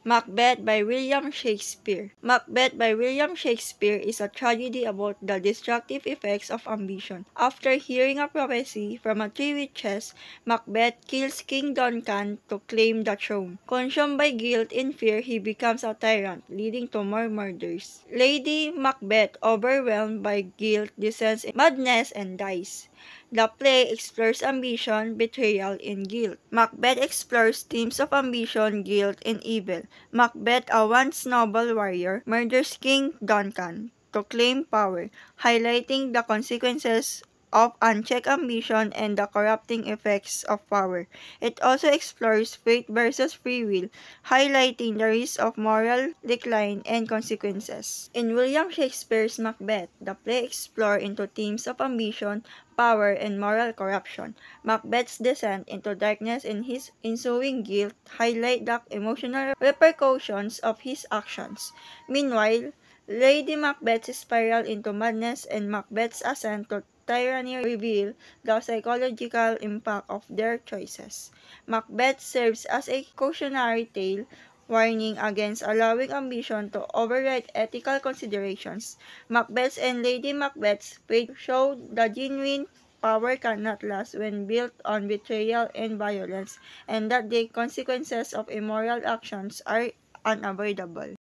Macbeth by William Shakespeare. Macbeth by William Shakespeare is a tragedy about the destructive effects of ambition. After hearing a prophecy from a three witches, Macbeth kills King Duncan to claim the throne. Consumed by guilt and fear, he becomes a tyrant, leading to more murders. Lady Macbeth, overwhelmed by guilt, descends in madness and dies. The play explores ambition, betrayal, and guilt. Macbeth explores themes of ambition, guilt, and evil. Macbeth, a once noble warrior, murders King Duncan to claim power, highlighting the consequences of unchecked ambition and the corrupting effects of power. It also explores fate versus free will, highlighting the risk of moral decline and consequences. In William Shakespeare's Macbeth, the play explores into themes of ambition, power, and moral corruption. Macbeth's descent into darkness and his ensuing guilt highlight the emotional repercussions of his actions. Meanwhile, Lady Macbeth's spiral into madness and Macbeth's ascent to tyranny reveal the psychological impact of their choices. Macbeth serves as a cautionary tale, warning against allowing ambition to override ethical considerations. Macbeth and Lady Macbeth's fate show the genuine power cannot last when built on betrayal and violence, and that the consequences of immoral actions are unavoidable.